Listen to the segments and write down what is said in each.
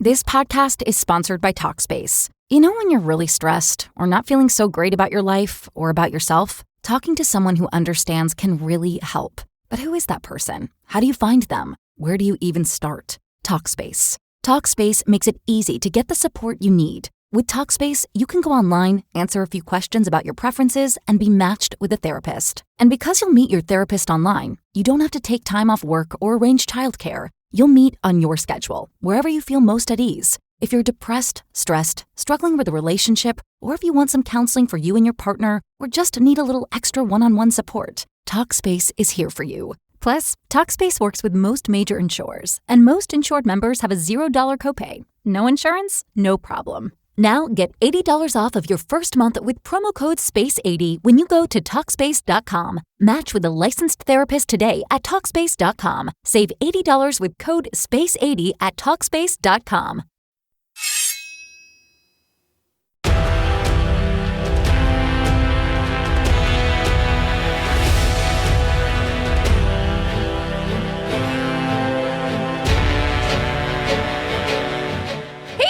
This podcast is sponsored by Talkspace. You know when you're really stressed or not feeling so great about your life or about yourself? Talking to someone who understands can really help. But who is that person? How do you find them? Where do you even start? Talkspace. Talkspace makes it easy to get the support you need. With Talkspace, you can go online, answer a few questions about your preferences, and be matched with a therapist. And because you'll meet your therapist online, you don't have to take time off work or arrange childcare. You'll meet on your schedule, wherever you feel most at ease. If you're depressed, stressed, struggling with a relationship, or if you want some counseling for you and your partner, or just need a little extra one-on-one support, Talkspace is here for you. Plus, Talkspace works with most major insurers, and most insured members have a $0 copay. No insurance? No problem. Now get $80 off of your first month with promo code SPACE80 when you go to Talkspace.com. Match with a licensed therapist today at Talkspace.com. Save $80 with code SPACE80 at Talkspace.com.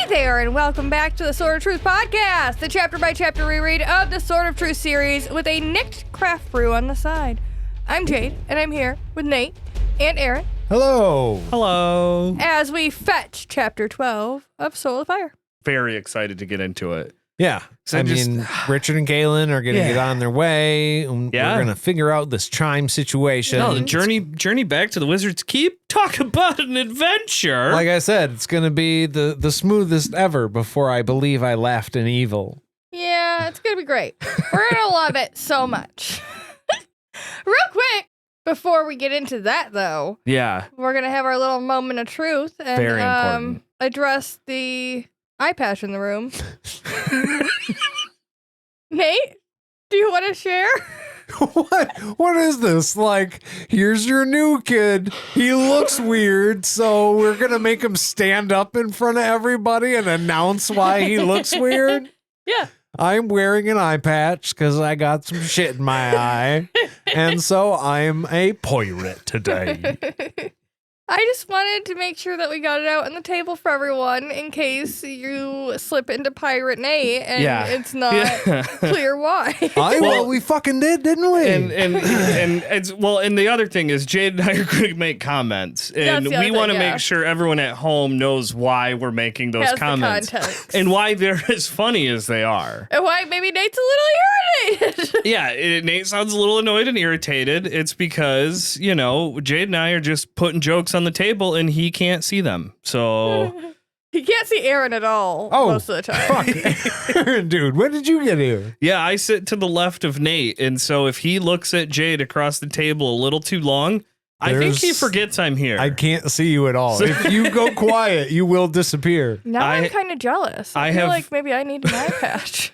There, and welcome back to the Sword of Truth podcast, the chapter-by-chapter reread of the Sword of Truth series with a nicked craft brew on the side. I'm Jade, and I'm here with Nate and Aaron. Hello. Hello. As we fetch chapter 12 of Soul of Fire. Very excited to get into it. Yeah. I mean, Richard and Kahlan are going to get on their way. And We're going to figure out this chime situation. No, the journey back to the Wizard's Keep. Talk about an adventure. Like I said, it's going to be the smoothest ever before I believe I laughed in evil. Yeah, it's going to be great. We're going to love it so much. Real quick, before we get into that, though, we're going to have our little moment of truth and very important. Address the eye patch in the room. Nate, do you want to share? What is this? Like, here's your new kid. He looks weird, so we're going to make him stand up in front of everybody and announce why he looks weird? Yeah. I'm wearing an eye patch because I got some shit in my eye, and so I'm a pirate today. I just wanted to make sure that we got it out on the table for everyone in case you slip into Pirate Nate and it's not clear why. Well, we fucking did, didn't we? And it's and the other thing is Jade and I are going to make comments, and we want to make sure everyone at home knows why we're making those comments and why they're as funny as they are, and why maybe Nate's a little irritated. Nate sounds a little annoyed and irritated. It's because Jade and I are just putting jokes on the table and he can't see them, so he can't see Aaron at all most of the time. Fuck. Aaron, dude, when did you get here? I sit to the left of Nate, and so if he looks at Jade across the table a little too long, I think he forgets I'm here. I can't see you at all. If you go quiet, you will disappear. Now I'm kind of jealous. I feel like maybe I need an eye patch.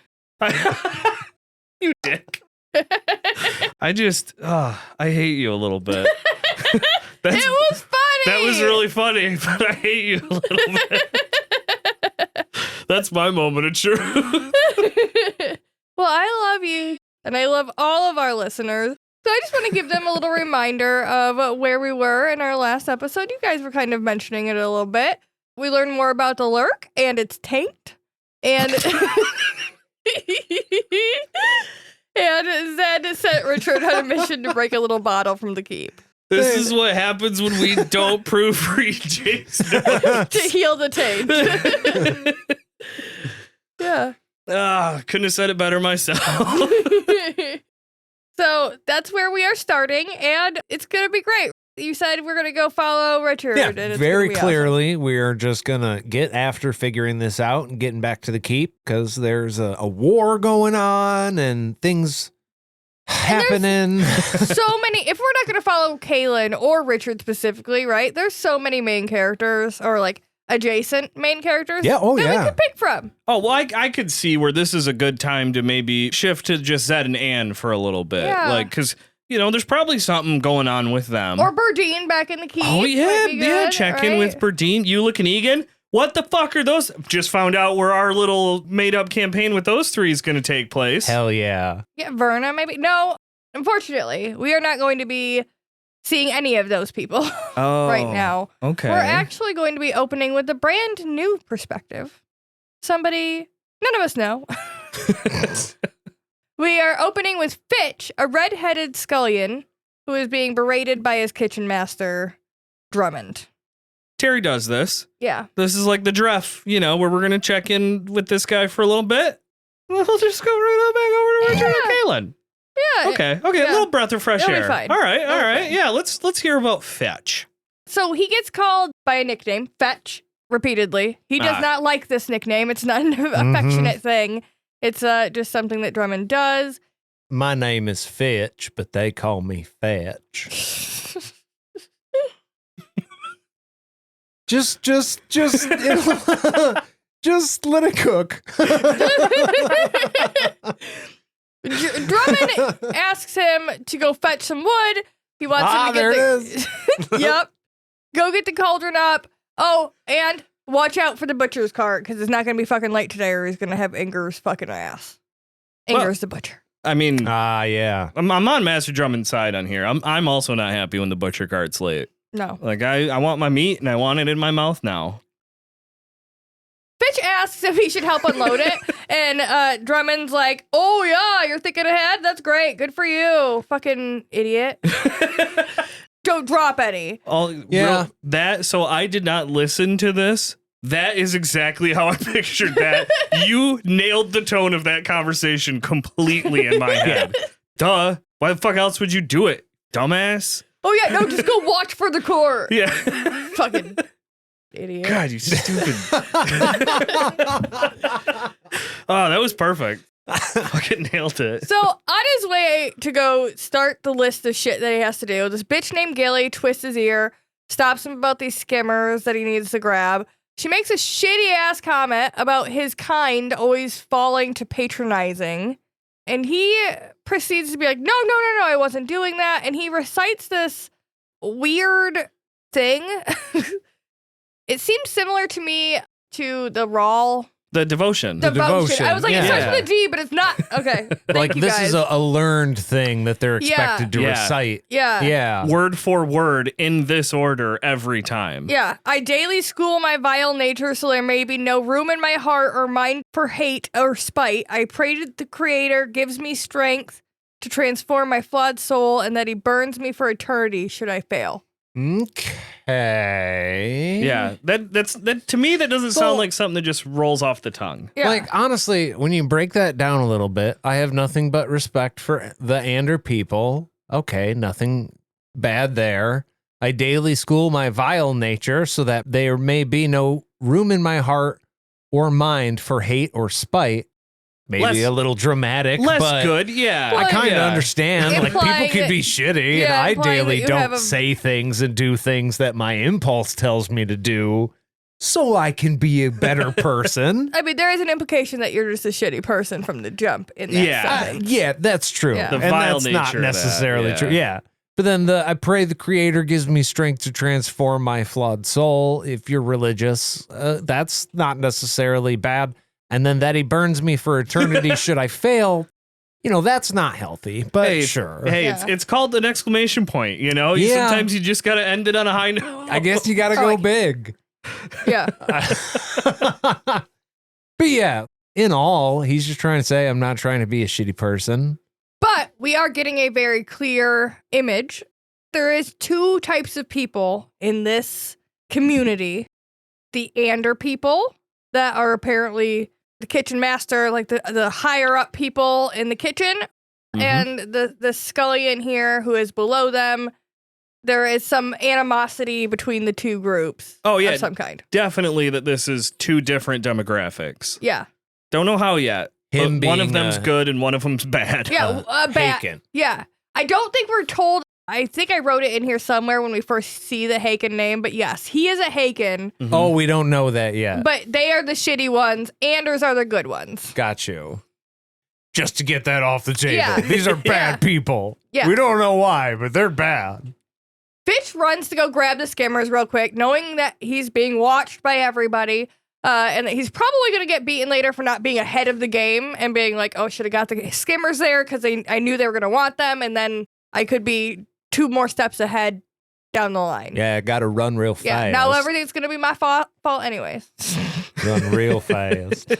You dick. I hate you a little bit. It was funny. That was really funny, but I hate you a little bit. That's my moment of truth. Well, I love you, and I love all of our listeners. So I just want to give them a little reminder of where we were in our last episode. You guys were kind of mentioning it a little bit. We learned more about the Lurk and its taint. And and Zed sent Richard on a mission to break a little bottle from the keep. This is what happens when we don't proofread Jake's notes. To heal the taint. Yeah. Couldn't have said it better myself. So that's where we are starting, and it's going to be great. You said we're going to go follow Richard. Yeah, and it's very clearly, awesome. we're just going to get after figuring this out and getting back to the keep because there's a war going on and things happening. So many. If we're not going to follow Kahlan or Richard specifically, right? There's so many main characters or like adjacent main characters that we could pick from. Oh, well, I could see where this is a good time to maybe shift to just Zed and Ann for a little bit. Yeah. Like, because, there's probably something going on with them. Or Berdine back in the keep. Oh, yeah. Check in with Berdine. Ulick and Egan. What the fuck are those? Just found out where our little made-up campaign with those three is going to take place. Hell yeah. Yeah, Verna, maybe. No, unfortunately, we are not going to be seeing any of those people right now. Okay. We're actually going to be opening with a brand new perspective. Somebody none of us know. We are opening with Fitch, a red-headed scullion who is being berated by his kitchen master, Drummond. Terry does this. Yeah. This is like the Dreff, where we're going to check in with this guy for a little bit. We'll just go right back over to Richard and Kahlan. Yeah. Okay. A little breath of fresh It'll air. be fine. All right. Okay. Yeah, let's hear about Fitch. So he gets called by a nickname, Fetch, repeatedly. He does not like this nickname. It's not an affectionate thing. It's just something that Drummond does. My name is Fitch, but they call me Fetch. just let it cook. Drummond asks him to go fetch some wood. He wants him to get there it is. Yep. Go get the cauldron up. Oh, and watch out for the butcher's cart because it's not going to be fucking late today or he's going to have Inger's fucking ass. Inger's the butcher. I mean, yeah. I'm on Master Drummond's side on here. I'm also not happy when the butcher cart's late. No. Like, I want my meat and I want it in my mouth now. Fitch asks if he should help unload it, and Drummond's like, "Oh yeah, you're thinking ahead. That's great. Good for you, fucking idiot. Don't drop any." So I did not listen to this. That is exactly how I pictured that. You nailed the tone of that conversation completely in my head. Duh. Why the fuck else would you do it, dumbass? Oh yeah, no, just go watch for the core. Yeah. Fucking idiot. God, you stupid. Oh, that was perfect. Fucking nailed it. So on his way to go start the list of shit that he has to do, this bitch named Gilly twists his ear, stops him about these skimmers that he needs to grab. She makes a shitty ass comment about his kind always falling to patronizing. And he proceeds to be like, no, I wasn't doing that. And he recites this weird thing. It seems similar to me to the Raw. The devotion. Devotion. I was like, it starts with a D, but it's not. Okay. Thank you this guys. is a learned thing that they're expected to recite. Yeah. Word for word in this order every time. Yeah. I daily school my vile nature so there may be no room in my heart or mind for hate or spite. I pray that the Creator gives me strength to transform my flawed soul and that he burns me for eternity should I fail. Okay. Yeah, that to me that doesn't sound like something that just rolls off the tongue. Yeah. Like, honestly, when you break that down a little bit, I have nothing but respect for the Ander people. Okay, nothing bad there. I daily school my vile nature so that there may be no room in my heart or mind for hate or spite. Maybe a little dramatic, less but good, yeah. I kind of understand. Like, Implying people can be shitty, and I daily don't say things and do things that my impulse tells me to do so I can be a better person. I mean, there is an implication that you're just a shitty person from the jump in that sentence. Yeah, that's true. Yeah. The and vile that's nature not of necessarily that, true. Yeah. But then I pray the Creator gives me strength to transform my flawed soul. If you're religious, that's not necessarily bad. And then that he burns me for eternity should I fail. That's not healthy, but sure. Hey, it's called an exclamation point, Sometimes you just got to end it on a high note. I guess you got to go big. Yeah. But yeah, in all, he's just trying to say, I'm not trying to be a shitty person. But we are getting a very clear image. There is two types of people in this community. The Ander people that are apparently the kitchen master, like the higher up people in the kitchen, and the scullion here who is below them. There is some animosity between the two groups. Oh, yeah. Of some kind. Definitely that this is two different demographics. Yeah. Don't know how yet. Him one of them's good and one of them's bad. Yeah, bad. Hakan. Yeah. I don't think we're told. I think I wrote it in here somewhere when we first see the Hakan name, but yes, he is a Hakan. Mm-hmm. Oh, we don't know that yet. But they are the shitty ones. Anders are the good ones. Got you. Just to get that off the table. Yeah. These are bad people. Yeah. We don't know why, but they're bad. Fitch runs to go grab the skimmers real quick, knowing that he's being watched by everybody, and that he's probably going to get beaten later for not being ahead of the game and being like, oh, should have got the skimmers there because I knew they were going to want them, and then I could be 2 more steps ahead down the line. Yeah, got to run real fast. Yeah, now everything's going to be my fault anyways. Run real fast.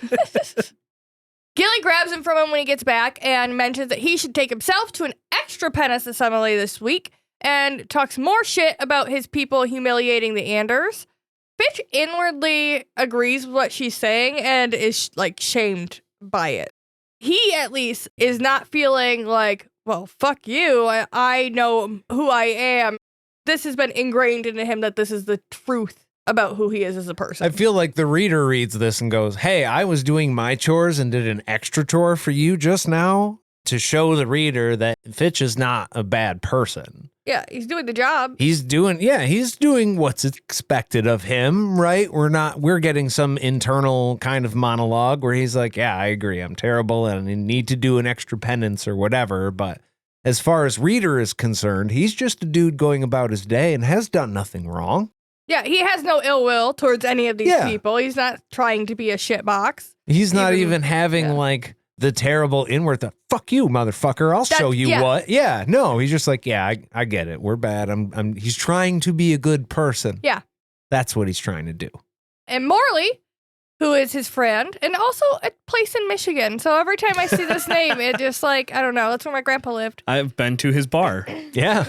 Gilly grabs him from him when he gets back and mentions that he should take himself to an extra penance assembly this week and talks more shit about his people humiliating the Anders. Fitch inwardly agrees with what she's saying and is shamed by it. He at least is not feeling like, well, fuck you. I know who I am. This has been ingrained into him that this is the truth about who he is as a person. I feel like the reader reads this and goes, hey, I was doing my chores and did an extra chore for you just now to show the reader that Fitch is not a bad person. Yeah, he's doing the job. He's doing what's expected of him, right? We're getting some internal kind of monologue where he's like, yeah, I agree. I'm terrible and I need to do an extra penance or whatever. But as far as reader is concerned, he's just a dude going about his day and has done nothing wrong. Yeah, he has no ill will towards any of these people. He's not trying to be a shitbox. He's not even having like the terrible inward thought, fuck you, motherfucker. I'll show you what. Yeah, no, he's just like, yeah, I get it. We're bad. He's trying to be a good person. Yeah. That's what he's trying to do. And Morley, who is his friend, and also a place in Michigan. So every time I see this name, it just I don't know. That's where my grandpa lived. I've been to his bar. Yeah.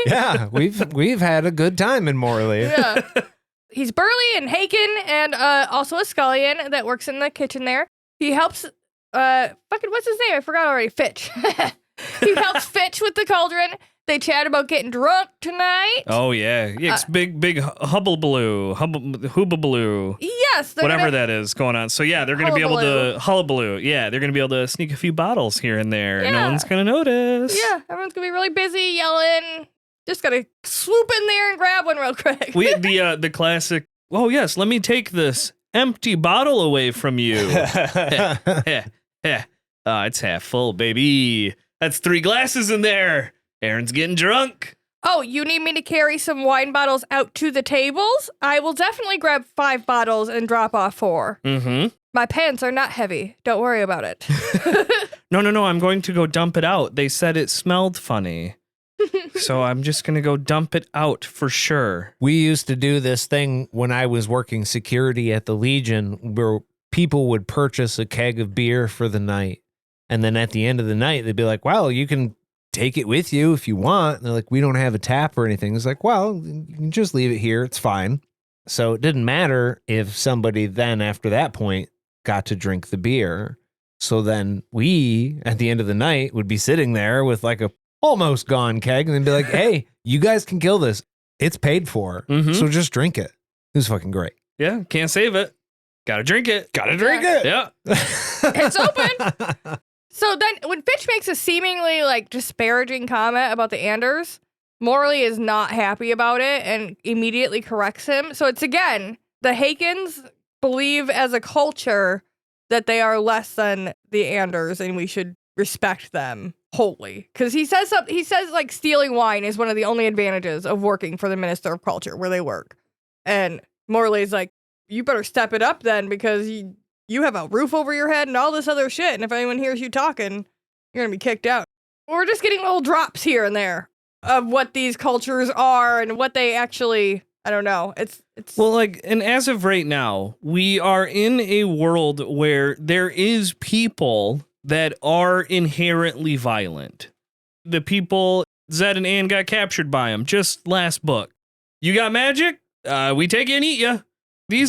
Yeah. We've had a good time in Morley. Yeah. He's burly and Hakan and also a scullion that works in the kitchen there. He helps, what's his name? I forgot already. Fitch. He helps Fitch with the cauldron. They chat about getting drunk tonight. Oh, yeah. It's big hubbabaloo. Yes. Whatever that is going on. So, yeah, they're going to be able to, hullabaloo. Yeah, they're going to be able to sneak a few bottles here and there. Yeah. No one's going to notice. Yeah, everyone's going to be really busy yelling. Just got to swoop in there and grab one real quick. The classic, oh, yes, let me take this empty bottle away from you. It's half full, baby. That's 3 glasses in there. Aaron's getting drunk. Oh, you need me to carry some wine bottles out to the tables? I will definitely grab 5 bottles and drop off 4. Mm-hmm. My pants are not heavy. Don't worry about it. No. I'm going to go dump it out. They said it smelled funny. So I'm just going to go dump it out for sure. We used to do this thing when I was working security at the Legion where people would purchase a keg of beer for the night. And then at the end of the night, they'd be like, well, you can take it with you if you want. And they're like, we don't have a tap or anything. It's like, well, you can just leave it here. It's fine. So it didn't matter if somebody then after that point got to drink the beer. So then we, at the end of the night, would be sitting there with like a almost gone keg and then be like, hey, you guys can kill this. It's paid for. Mm-hmm. So just drink it. It was fucking great. Yeah, can't save it. Gotta drink it. It. Yeah. It's open. So then when Fitch makes a seemingly disparaging comment about the Anders, Morley is not happy about it and immediately corrects him. So it's again, the Hakans believe as a culture that they are less than the Anders and we should respect them wholly. Because he says stealing wine is one of the only advantages of working for the Minister of Culture where they work. And Morley's like, you better step it up then because you have a roof over your head and all this other shit. And if anyone hears you talking, you're going to be kicked out. We're just getting little drops here and there of what these cultures are and what they actually, I don't know. It's well, and as of right now, we are in a world where there is people that are inherently violent. The people, Zed and Ann got captured by them just last book. You got magic? We take you and eat you.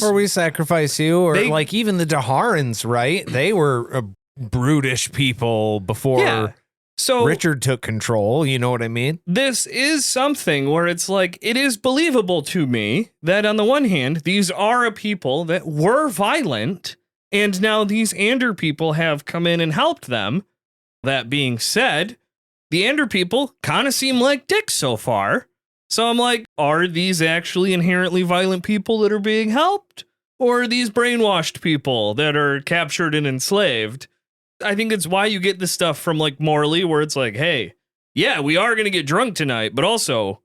Or we sacrifice you, or even the Daharans, right? They were brutish people before Richard took control. You know what I mean? This is something where it's it is believable to me that on the one hand, these are a people that were violent, and now these Ander people have come in and helped them. That being said, the Ander people kind of seem like dicks so far. So I'm like, are these actually inherently violent people that are being helped? Or are these brainwashed people that are captured and enslaved? I think it's why you get this stuff from Morley, where it's hey, yeah, we are going to get drunk tonight, but also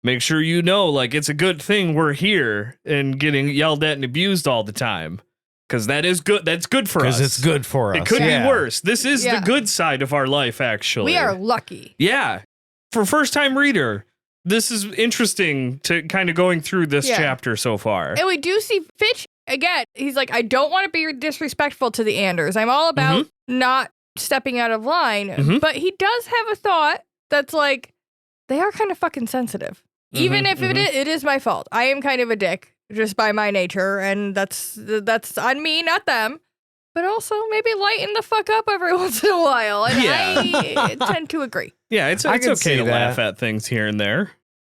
make sure you know, it's a good thing we're here and getting yelled at and abused all the time. Because that is good. That's good for us. Because it's good for us. It could be worse. This is the good side of our life, actually. We are lucky. Yeah. for first-time reader, this is interesting to kind of going through this chapter so far. And we do see Fitch, again, he's like, I don't want to be disrespectful to the Anders. I'm all about not stepping out of line. But he does have a thought that's like, they are kind of fucking sensitive. Even if it is my fault. I am kind of a dick just by my nature, and that's on me, not them. But also maybe lighten the fuck up every once in a while. And I tend to agree. Yeah, it's okay to laugh at things here and there.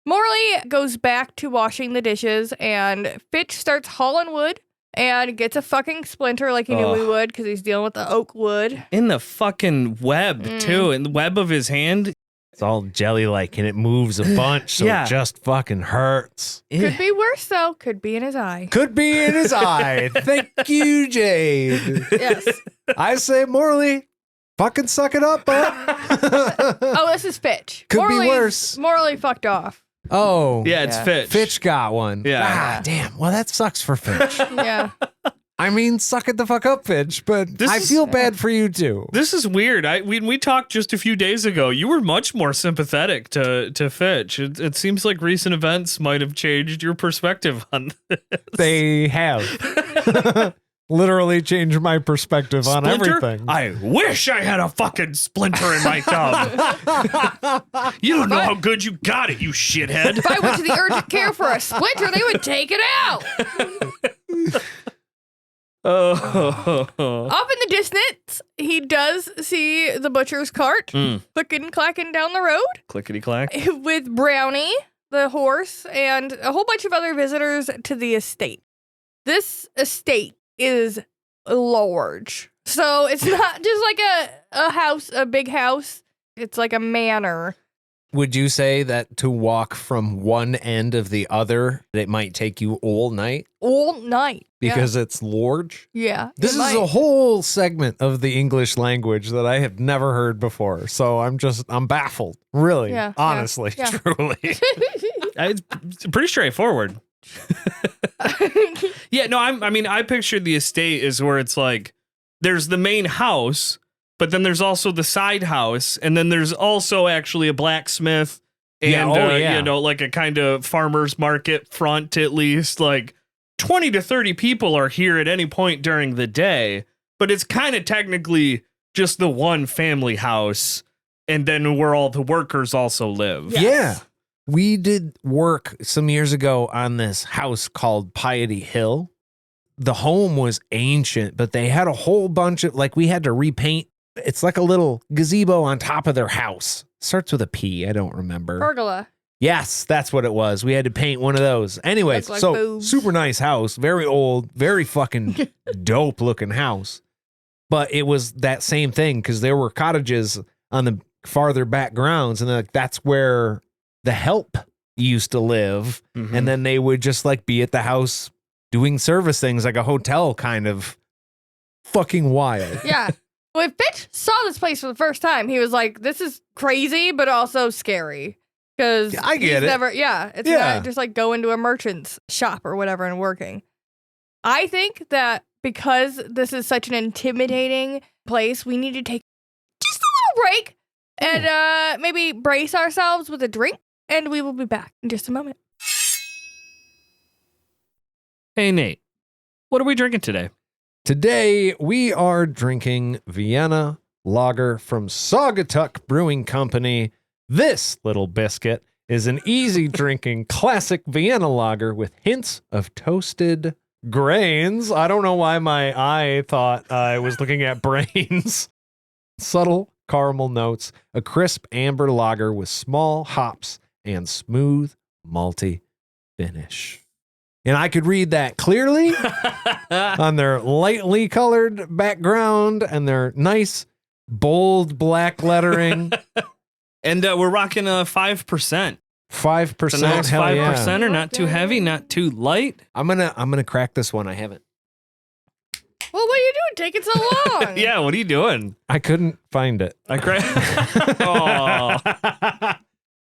Morley goes back to washing the dishes, and Fitch starts hauling wood and gets a fucking splinter like he knew he would because he's dealing with the oak wood. In the fucking web, too. In the web of his hand. It's all jelly-like, and it moves a bunch, so it just fucking hurts. Could be worse, though. Could be in his eye. Could be in his eye. Thank you, Jade. Yes. I say, Morley, fucking suck it up, bud. This is Fitch. Could be worse. Morley fucked off. Oh. Yeah, it's Fitch. Fitch got one. Yeah. Ah, damn. Well, that sucks for Fitch. Yeah. I mean, suck it the fuck up, Fitch, but I feel bad for you, too. This is weird. We talked just a few days ago. You were much more sympathetic to Fitch. It seems like recent events might have changed your perspective on this. They have. Literally changed my perspective on everything. I wish I had a fucking splinter in my thumb. You don't know how good you got it, you shithead. If I went to the urgent care for a splinter, they would take it out. Off in the distance, he does see the butcher's cart clicking down the road. Clickety-clack. With Brownie, the horse, and a whole bunch of other visitors to the estate. This estate is large. So it's not just like a house, a big house. It's like a manor. Would you say that to walk from one end of the other, it might take you all night? All night. Because it's large? Yeah. This is a whole segment of the English language that I have never heard before. So I'm baffled. Really. Yeah, honestly. Truly. It's pretty straightforward. I pictured the estate is where it's like, there's the main house, but then there's also the side house, and then there's also actually a blacksmith and, like a kind of farmer's market front, at least. Like 20 to 30 people are here at any point during the day, but it's kind of technically just the one family house, and then where all the workers also live. Yes. Yeah. We did work some years ago on this house called Piety Hill. The home was ancient, but they had a whole bunch of, we had to repaint. It's like a little gazebo on top of their house. Starts with a P. I don't remember. Pergola. Yes, that's what it was. We had to paint one of those. Anyways, so boobs. Super nice house. Very old, very fucking dope looking house. But it was that same thing because there were cottages on the farther backgrounds, and that's where the help used to live. And then they would just be at the house doing service things like a hotel kind of. Fucking wild. Yeah. When Fitch saw this place for the first time, he was like, this is crazy, but also scary. Because I get it. It's not just like going to a merchant's shop or whatever and working. I think that because this is such an intimidating place, we need to take just a little break and maybe brace ourselves with a drink, and we will be back in just a moment. Hey, Nate, what are we drinking today? Today, we are drinking Vienna Lager from Saugatuck Brewing Company. This little biscuit is an easy drinking classic Vienna Lager with hints of toasted grains. I don't know why my eye thought I was looking at brains. Subtle caramel notes, a crisp amber lager with small hops and smooth malty finish. And I could read that clearly on their lightly colored background and their nice, bold black lettering. And we're rocking 5%. 5%. So now it's 5% or not too heavy, not too light. I'm gonna crack this one. I haven't. Well, what are you doing? Taking so long. Yeah, what are you doing? I couldn't find it. I cracked. Oh.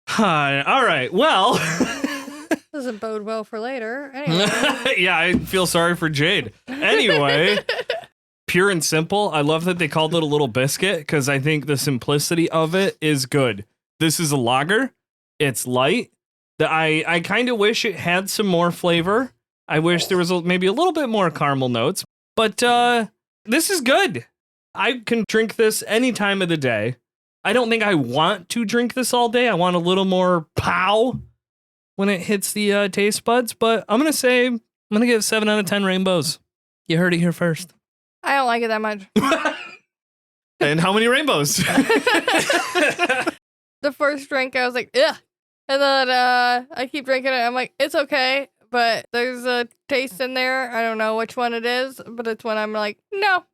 Hi. All right. Well. Doesn't bode well for later. Anyway. Yeah, I feel sorry for Jade. Anyway, pure and simple. I love that they called it a little biscuit because I think the simplicity of it is good. This is a lager. It's light. I kind of wish it had some more flavor. I wish there was maybe a little bit more caramel notes. But this is good. I can drink this any time of the day. I don't think I want to drink this all day. I want a little more pow when it hits the taste buds. But I'm going to give 7 out of 10 rainbows. You heard it here first. I don't like it that much. And how many rainbows? The first drink, I was like, ugh. And then I keep drinking it. I'm like, it's okay. But there's a taste in there. I don't know which one it is. But it's when I'm like, no,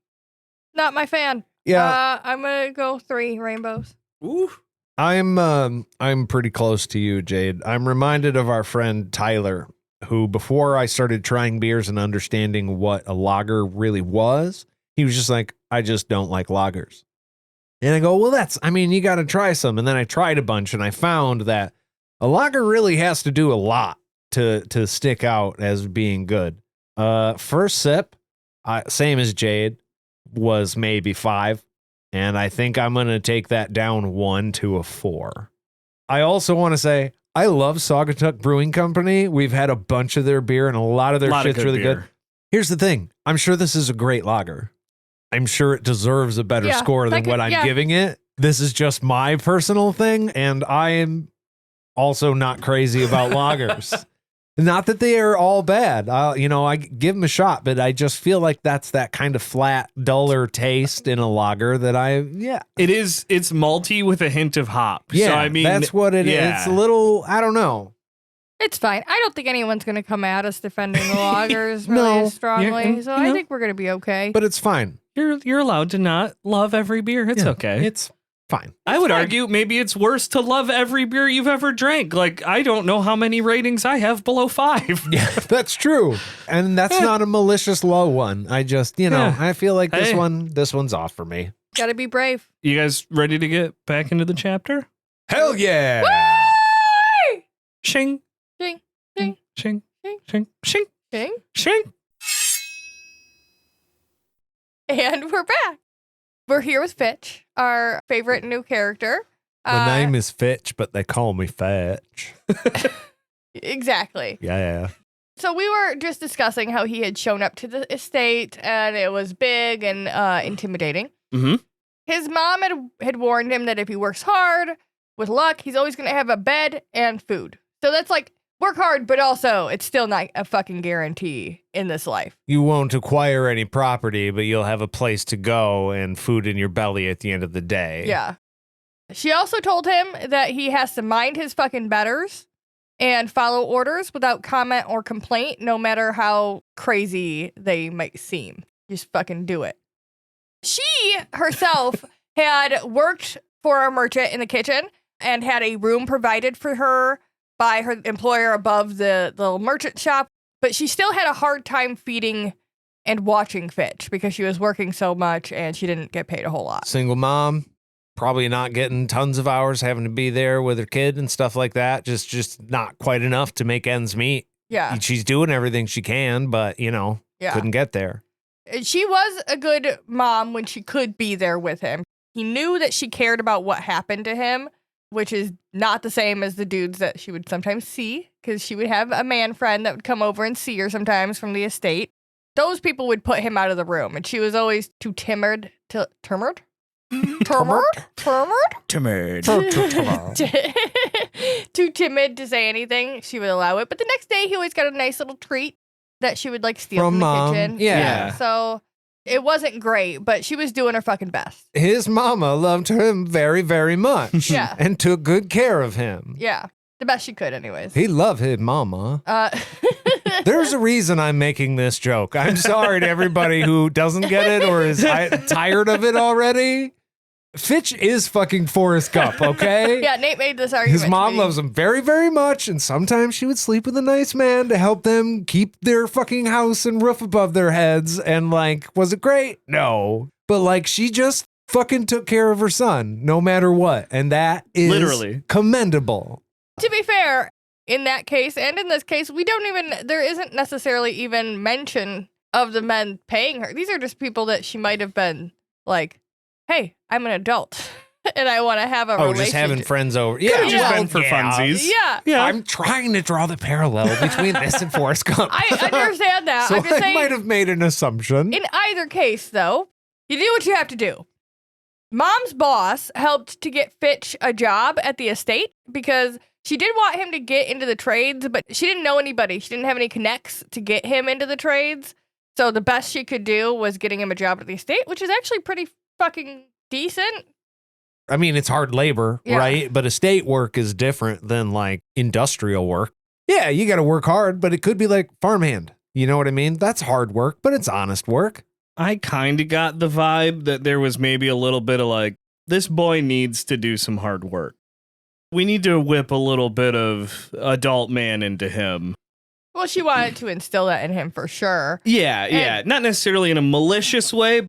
not my fan. Yeah. I'm going to go 3 rainbows. Ooh. I'm pretty close to you, Jade. I'm reminded of our friend Tyler, who before I started trying beers and understanding what a lager really was, he was just like, I just don't like lagers. And I go, well, you got to try some. And then I tried a bunch and I found that a lager really has to do a lot to stick out as being good. First sip, same as Jade, was maybe 5. And I think I'm going to take that down 1 to a 4. I also want to say, I love Saugatuck Brewing Company. We've had a bunch of their beer and a lot of their shit's really good. Here's the thing. I'm sure this is a great lager. I'm sure it deserves a better score than what I'm giving it. This is just my personal thing. And I am also not crazy about lagers. Not that they are all bad. I give them a shot, but I just feel like that's that kind of flat, duller taste in a lager that it's malty with a hint of hop. Yeah, so, that's what it is. It's a little, I don't know. It's fine. I don't think anyone's going to come at us defending the lagers really strongly. So I think we're going to be okay. But it's fine. You're allowed to not love every beer. It's okay. It's fine. I would argue maybe it's worse to love every beer you've ever drank. Like, I don't know how many ratings I have below 5. Yeah, that's true. And that's not a malicious low one. I just, I feel like this one's off for me. Gotta be brave. You guys ready to get back into the chapter? Hell yeah! Woo! Shing. Shing. Shing. Shing. Shing. Shing. Shing. Shing. Shing. And we're back. We're here with Fitch, our favorite new character. My name is Fitch, but they call me Fetch. Exactly. Yeah. So we were just discussing how he had shown up to the estate, and it was big and intimidating. Mm-hmm. His mom had warned him that if he works hard, with luck, he's always going to have a bed and food. So that's like, work hard, but also it's still not a fucking guarantee in this life. You won't acquire any property, but you'll have a place to go and food in your belly at the end of the day. Yeah. She also told him that he has to mind his fucking betters and follow orders without comment or complaint, no matter how crazy they might seem. Just fucking do it. She herself had worked for a merchant in the kitchen and had a room provided for her by her employer above the merchant shop, but she still had a hard time feeding and watching Fitch because she was working so much and she didn't get paid a whole lot. Single mom, probably not getting tons of hours, having to be there with her kid and stuff like that. Just not quite enough to make ends meet. Yeah. She's doing everything she can, but, couldn't get there. She was a good mom when she could be there with him. He knew that she cared about what happened to him, which is not the same as the dudes that she would sometimes see, because she would have a man friend that would come over and see her sometimes from the estate. Those people would put him out of the room, and she was always too timid to... Timid? Too timid to say anything. She would allow it. But the next day, he always got a nice little treat that she would steal from the mom. kitchen. Yeah. So it wasn't great, but she was doing her fucking best. His mama loved him very, very much. Yeah. And took good care of him. Yeah. The best she could, anyways. He loved his mama. There's a reason I'm making this joke. I'm sorry to everybody who doesn't get it or is tired of it already. Fitch is fucking Forrest Gump, okay? Yeah, Nate made this argument. His mom loves him very, very much, and sometimes she would sleep with a nice man to help them keep their fucking house and roof above their heads. And was it great? No. But she just fucking took care of her son, no matter what. And that is literally commendable. To be fair, in that case and in this case, there isn't necessarily even mention of the men paying her. These are just people that she might have been like, hey, I'm an adult. and I want to have a relationship. Just having friends over. Yeah, Could've just been for funsies. Yeah. I'm trying to draw the parallel between this and Forrest Gump. I understand that. So I'm just saying, I might have made an assumption. in either case, though, you do what you have to do. Mom's boss helped to get Fitch a job at the estate because she did want him to get into the trades, but she didn't know anybody. She didn't have any connects to get him into the trades. So the best she could do was getting him a job at the estate, which is actually pretty fucking decent. I mean, it's hard labor, right? But estate work is different than like industrial work. Yeah, you got to work hard, but it could be like farmhand. You know what I mean? That's hard work, but it's honest work. I kind of got the vibe that there was maybe a little bit of like, this boy needs to do some hard work. We need to whip a little bit of adult man into him. Well, she wanted to instill that in him for sure. Yeah. Not necessarily in a malicious way.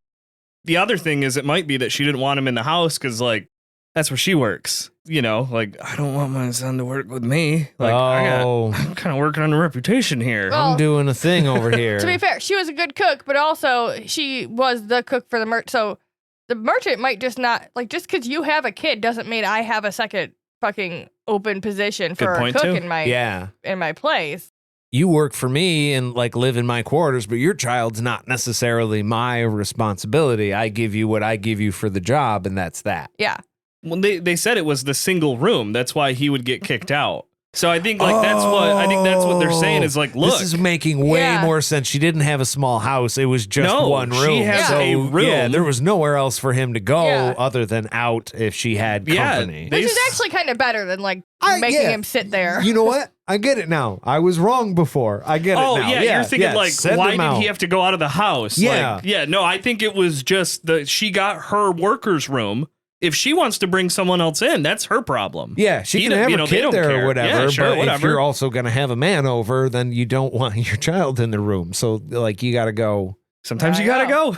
The other thing is it might be that she didn't want him in the house because, like, that's where she works. You know, like, I don't want my son to work with me. Like, I'm kind of working on a reputation here. Well, I'm doing a thing over here. To be fair, she was a good cook, but also she was the cook for the merchant. So the merchant might just not, like, just because you have a kid doesn't mean I have a second fucking open position for a cook in my place. You work for me and like live in my quarters, but your child's not necessarily my responsibility. I give you what I give you for the job, and that's that. Yeah. Well, they said it was the single room. That's why he would get kicked out. So I think like that's what they're saying is like, look, this is making way more sense. She didn't have a small house; it was just one room. She has a room. Yeah, there was nowhere else for him to go other than out if she had company. Which is actually kind of better than like making him sit there. You know what? I get it now. I was wrong before. I get it now. Oh, yeah, you're thinking like, why did he have to go out of the house? Yeah. Like, no, I think it was just she got her worker's room. If she wants to bring someone else in, that's her problem. Yeah, she can have a kid there or whatever. Yeah, sure, but if you're also going to have a man over, then you don't want your child in the room. So, like, you got to go. Sometimes you got to go.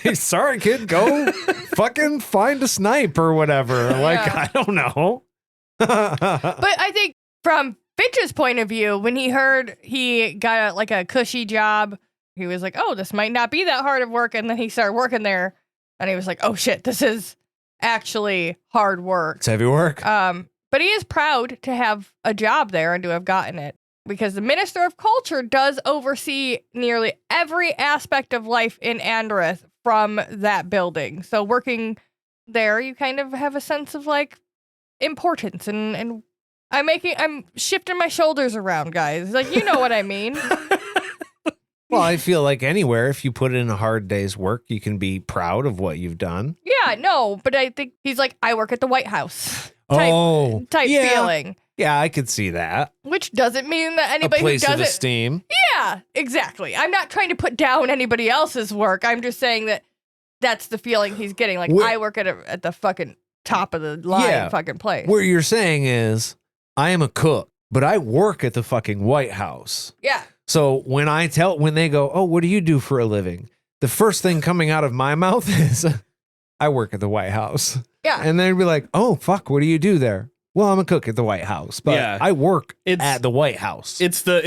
Hey, sorry, kid. Go fucking find a snipe or whatever. Like, I don't know. But I think from Fitch's point of view, when he heard he got a cushy job, he was like, oh, this might not be that hard of work. And then he started working there and he was like, oh, shit, this is actually hard work. It's heavy work. But he is proud to have a job there and to have gotten it because the Minister of Culture does oversee nearly every aspect of life in Andereth from that building. So working there, you kind of have a sense of like importance and I'm shifting my shoulders around, guys. Like, you know what I mean? Well, I feel like anywhere, if you put in a hard day's work, you can be proud of what you've done. Yeah, no, but I think he's like, I work at the White House type feeling. Yeah, I could see that. Which doesn't mean that anybody who does it... A place of it, esteem. Yeah, exactly. I'm not trying to put down anybody else's work. I'm just saying that that's the feeling he's getting. Like, I work at the fucking top of the line fucking place. What you're saying is, I am a cook, but I work at the fucking White House. Yeah. So when they go, oh, what do you do for a living? The first thing coming out of my mouth is, I work at the White House. Yeah. And they'd be like, oh, fuck, what do you do there? Well, I'm a cook at the White House, but I work at the White House. It's the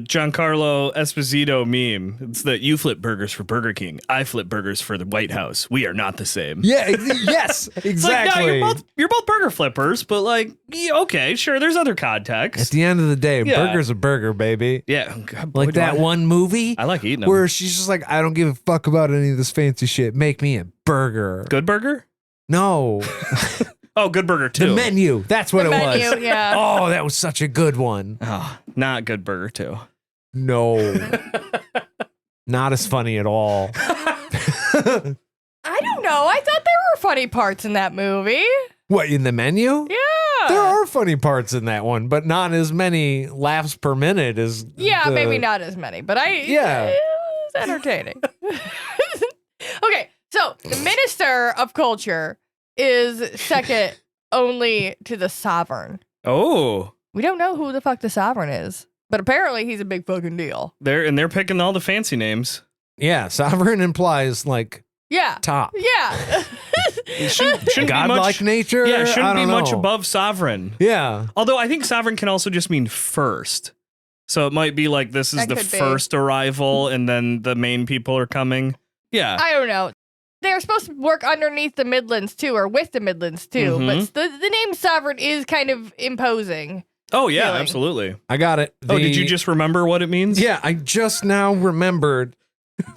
Giancarlo Esposito meme. It's that you flip burgers for Burger King. I flip burgers for the White House. We are not the same. Yeah, yes, exactly. Like, no, you're both burger flippers, but like, okay, sure, there's other context. At the end of the day, burger's a burger, baby. Yeah. God, like that one movie. I like eating them. Where she's just like, I don't give a fuck about any of this fancy shit. Make me a burger. Good Burger? No. Oh, Good Burger 2. The Menu. That's what it was. Yeah. Oh, that was such a good one. Oh, not Good Burger 2. No. Not as funny at all. I don't know. I thought there were funny parts in that movie. What, in The Menu? Yeah. There are funny parts in that one, but not as many laughs per minute as maybe not as many, but it was entertaining. Okay, so the Minister of Culture is second only to the Sovereign. Oh. We don't know who the fuck the Sovereign is, but apparently he's a big fucking deal. They're picking all the fancy names. Yeah, Sovereign implies like top. Yeah. It shouldn't godlike be much, nature. Yeah, it shouldn't be much above Sovereign. Yeah. Although I think Sovereign can also just mean first. So it might be like this is the first arrival and then the main people are coming. Yeah. I don't know. they're supposed to work underneath the Midlands too, or with the Midlands too. But the name sovereign is kind of imposing. Oh, yeah, absolutely. I got it. Did you just remember what it means? Yeah, I just now remembered.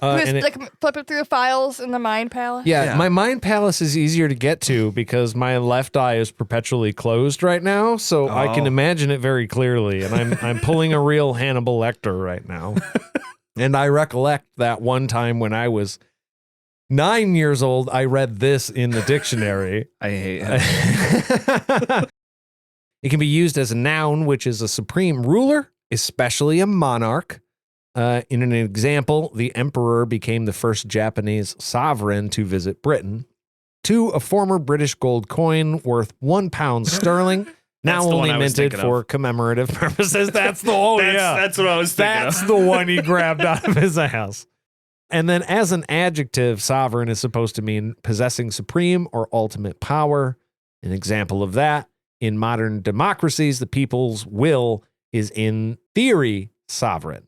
Flip it through the files in the Mind Palace. Yeah, my Mind Palace is easier to get to because my left eye is perpetually closed right now, so I can imagine it very clearly, and I'm pulling a real Hannibal Lecter right now. And I recollect that one time when I was 9 years old, I read this in the dictionary. I hate it. It can be used as a noun, which is a supreme ruler, especially a monarch. In an example, the emperor became the first Japanese sovereign to visit Britain. 2, a former British gold coin worth £1 sterling, now only minted for commemorative purposes. That's the That's what I was thinking. That's the one he grabbed out of his ass. And then as an adjective, sovereign is supposed to mean possessing supreme or ultimate power. An example of that, in modern democracies, the people's will is in theory sovereign.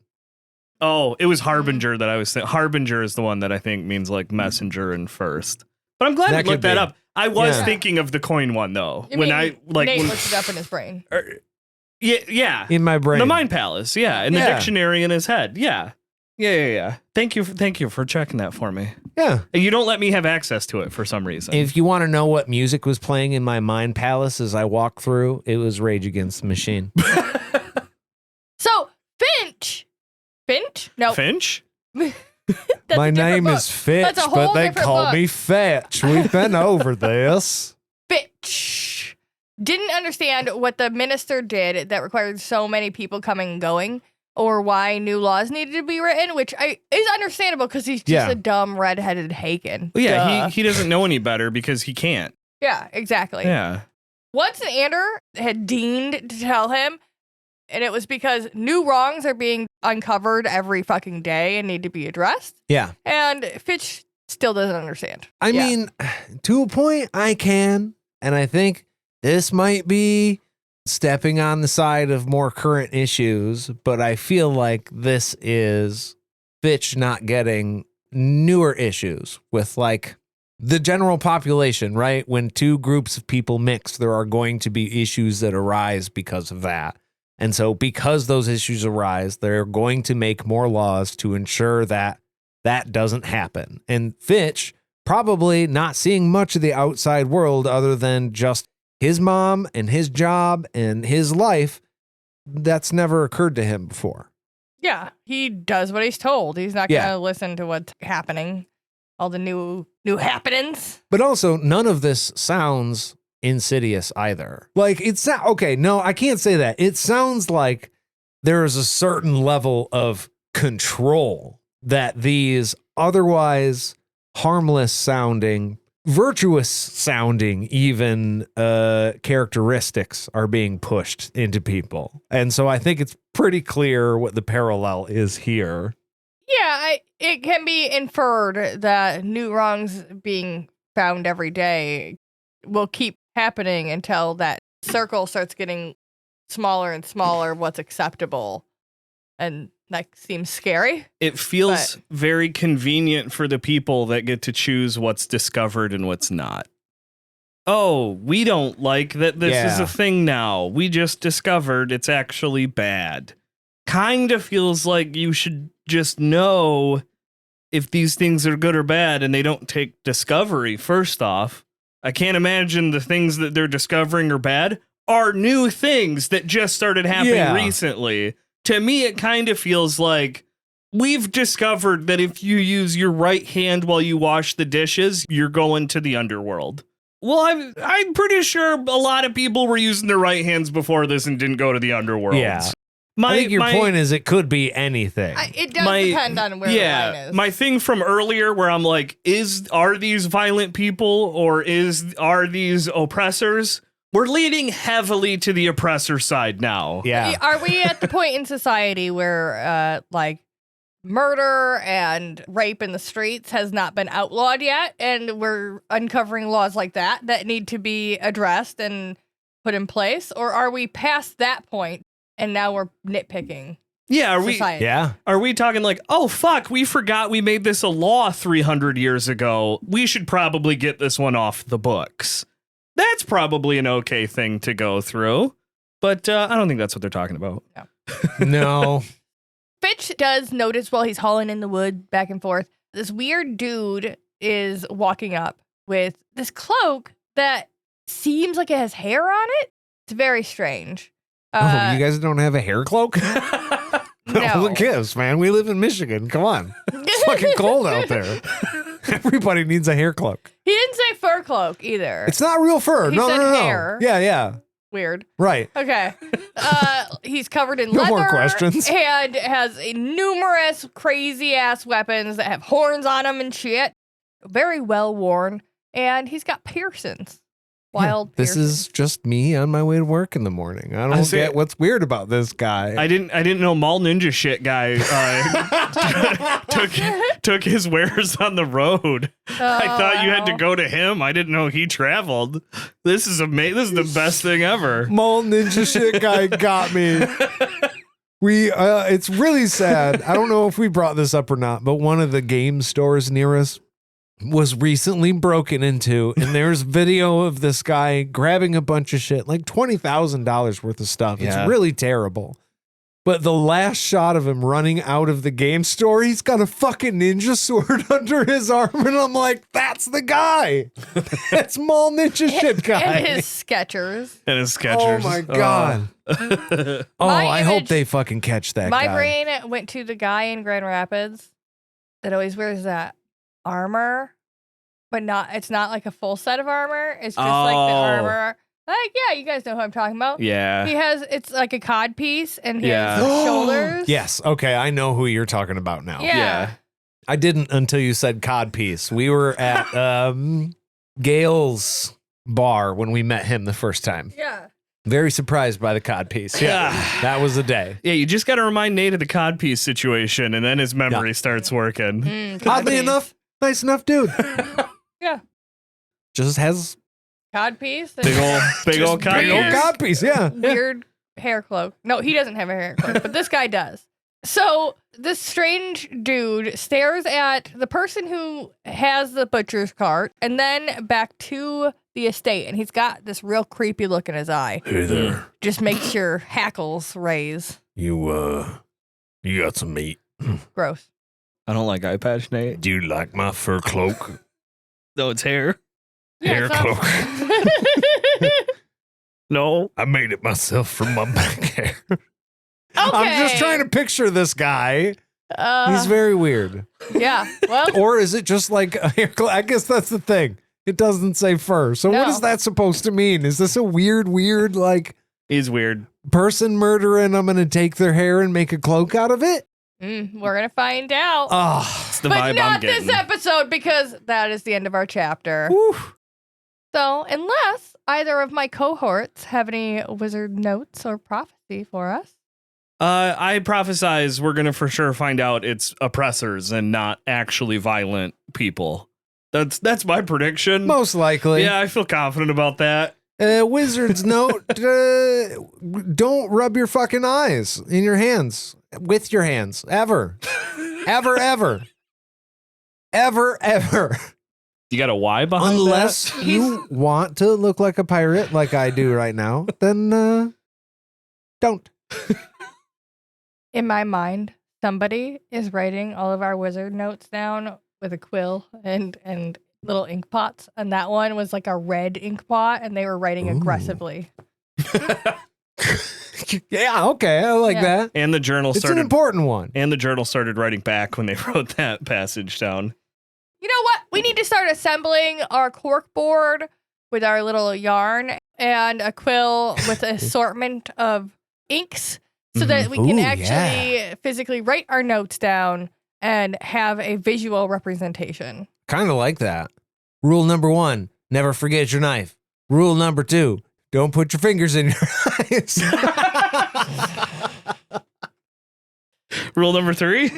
Oh, it was harbinger that I was thinking. Harbinger is the one that I think means like messenger and first. But I'm glad you looked that up. I was thinking of the coin one though. Nate looked it up in his brain. Yeah. In my brain. The Mind Palace, in the dictionary in his head. Yeah. Thank you for checking that for me. Yeah. You don't let me have access to it for some reason. If you want to know what music was playing in my Mind Palace as I walked through, it was Rage Against the Machine. So, Finch? No. Finch? My name is Fitch, but they call me Fetch. We've been over this. Fitch didn't understand what the minister did that required so many people coming and going, or why new laws needed to be written, which is understandable because he's just a dumb redheaded Hakan. Well, yeah, he doesn't know any better because he can't. Yeah, exactly. Yeah. Once Ander had deigned to tell him, and it was because new wrongs are being uncovered every fucking day and need to be addressed. Yeah. And Fitch still doesn't understand. I mean, to a point, I can. And I think this might be stepping on the side of more current issues, but I feel like this is Fitch not getting newer issues with like the general population, right? When two groups of people mix, there are going to be issues that arise because of that. And so because those issues arise, they're going to make more laws to ensure that that doesn't happen. And Fitch probably not seeing much of the outside world other than just his mom and his job and his life. That's never occurred to him before. Yeah, he does what he's told. He's not going to listen to what's happening, all the new happenings. But also, none of this sounds insidious either. Like, it's okay, no, I can't say that. It sounds like there is a certain level of control that these otherwise harmless sounding, virtuous sounding even characteristics are being pushed into people. And so I think it's pretty clear what the parallel is here. Yeah, it can be inferred that new wrongs being found every day will keep happening until that circle starts getting smaller and smaller, what's acceptable. And that seems scary. It feels very convenient for the people that get to choose what's discovered and what's not. Oh, we don't like that this is a thing now. We just discovered it's actually bad. Kind of feels like you should just know if these things are good or bad, and they don't take discovery first off. I can't imagine the things that they're discovering are bad are new things that just started happening recently. To me, it kind of feels like we've discovered that if you use your right hand while you wash the dishes, you're going to the underworld. Well, I'm pretty sure a lot of people were using their right hands before this and didn't go to the underworld. Yeah. I think your point is it could be anything. It does depend on where the line is. My thing from earlier where I'm like, are these violent people or are these oppressors? We're leaning heavily to the oppressor side now. Yeah. Are we at the point in society where like murder and rape in the streets has not been outlawed yet, and we're uncovering laws like that need to be addressed and put in place? Or are we past that point and now we're nitpicking? Yeah, society. Are we talking like, oh, fuck, we forgot we made this a law 300 years ago. We should probably get this one off the books. That's probably an okay thing to go through. But I don't think that's what they're talking about. No. Fitch does notice while he's hauling in the wood back and forth, this weird dude is walking up with this cloak that seems like it has hair on it. It's very strange. You guys don't have a hair cloak? No. Look at us, man. We live in Michigan. Come on. It's fucking cold out there. Everybody needs a hair cloak. He didn't say fur cloak either. It's not real fur. He No. said hair. Yeah. Weird. Right. Okay. He's covered in No leather. more questions. And has numerous crazy ass weapons that have horns on them and shit. Very well worn. And he's got piercings. Wild This piercings. is just me on my way to work in the morning. I don't get what's weird about this guy. I didn't know Mall Ninja Shit guy took his wares on the road. I thought you had to go to him. I didn't know he traveled. This is amazing. This is the best thing ever. Mall Ninja Shit guy got me. It's really sad. I don't know if we brought this up or not, but one of the game stores near us was recently broken into, and there's video of this guy grabbing a bunch of shit, like $20,000 worth of stuff. Yeah. It's really terrible. But the last shot of him running out of the game store, he's got a fucking ninja sword under his arm, and I'm like, that's the guy. That's Mall Ninja Shit guy. And his Skechers. Oh my God. I hope they fucking catch that My guy. brain went to the guy in Grand Rapids that always wears that armor, but it's not like a full set of armor. It's just like the armor. Like, yeah, you guys know who I'm talking about. Yeah. It's like a cod piece and his Yeah. shoulders. Yes. Okay. I know who you're talking about now. Yeah. I didn't until you said cod piece. We were at Gail's bar when we met him the first time. Yeah. Very surprised by the cod piece. Yeah. That was the day. Yeah, you just got to remind Nate of the codpiece situation, and then his memory starts working. Oddly enough, nice enough dude. Yeah. Just has Cod piece. Big old cod piece. Yeah. Weird hair cloak. No, he doesn't have a hair cloak, but this guy does. So this strange dude stares at the person who has the butcher's cart and then back to the estate, and he's got this real creepy look in his eye. Hey there. Just makes your hackles raise. You got some meat. Gross. I don't like eye patch, Nate. Do you like my fur cloak? No, it's hair. Hair cloak. No. I made it myself from my back hair. Okay. I'm just trying to picture this guy. He's very weird. Yeah. Well. Or is it just like a hair cloak? I guess that's the thing. It doesn't say fur. So what is that supposed to mean? Is this a weird, like... He's weird. Person murdering, I'm going to take their hair and make a cloak out of it? We're going to find out. Oh, it's the but vibe not I'm getting. this episode, because that is the end of our chapter. Whew. So unless either of my cohorts have any wizard notes or prophecy for us. I prophesize we're going to for sure find out it's oppressors and not actually violent people. That's my prediction. Most likely. Yeah, I feel confident about that. Wizard's note, don't rub your fucking eyes in your hands, with your hands, ever. Ever. You got a Y behind Unless that? you want to look like a pirate like I do right now, then don't. In my mind, somebody is writing all of our wizard notes down with a quill and little ink pots, and that one was like a red ink pot, and they were writing aggressively. Yeah, okay, I like that. And the journal It's an important one. And the journal started writing back when they wrote that passage down. You know what? We need to start assembling our cork board with our little yarn and a quill with an assortment of inks so that we can actually physically write our notes down and have a visual representation. Kind of like that. Rule number 1, never forget your knife. Rule number 2, don't put your fingers in your eyes. Rule number 3,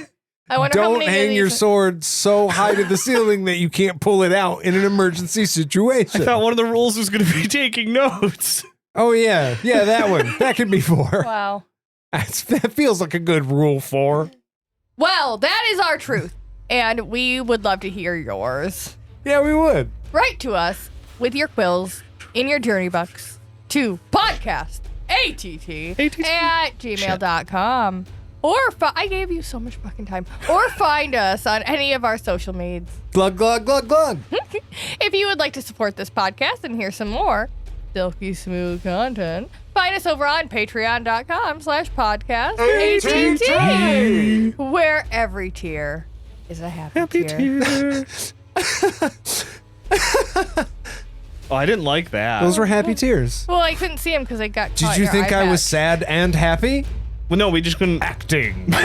I wonder how don't many hang of your these- sword so high to the ceiling that you can't pull it out in an emergency situation. I thought one of the rules was going to be taking notes. Oh, yeah. Yeah, that one. That could be 4. Wow. That feels like a good rule 4. Well, that is our truth. And we would love to hear yours. Yeah, we would. Write to us with your quills in your journey box to podcastatt at gmail.com. Or I gave you so much fucking time. Or find us on any of our social medias. Glug, glug, glug, glug. If you would like to support this podcast and hear some more silky smooth content, find us over on patreon.com/podcastatt, where every tier is a happy tier. Oh, I didn't like that. Those were happy tears. Well, I couldn't see them because I got caught. Did you think I was sad and happy? Well, no, we just couldn't. Acting. All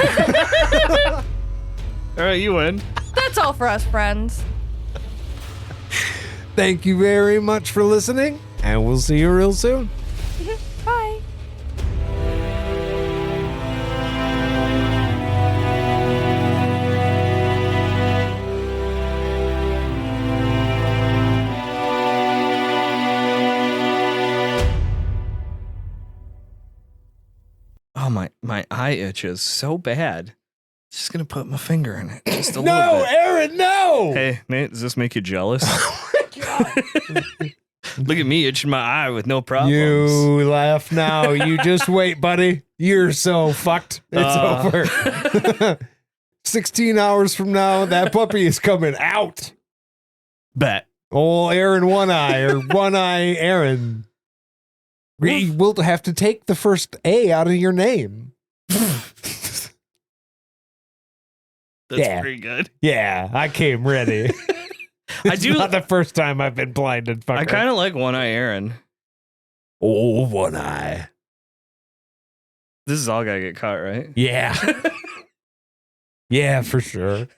right, you win. That's all for us, friends. Thank you very much for listening, and we'll see you real soon. Bye. Oh, my eye itches so bad. Just gonna put my finger in it just a little No, bit. Aaron, no! Hey, Nate, does this make you jealous? Oh my God. Look at me itching my eye with no problems. You laugh now. You just wait, buddy. You're so fucked. It's over. 16 hours from now, that puppy is coming out. Bet. Oh, Aaron One Eye or One Eye Aaron. We will have to take the first A out of your name. That's pretty good. Yeah, I came ready. I do. Not the first time I've been blinded. Fucker. I kind of like One Eye Aaron. Oh, One Eye. This is all gotta get caught, right? Yeah. Yeah, for sure.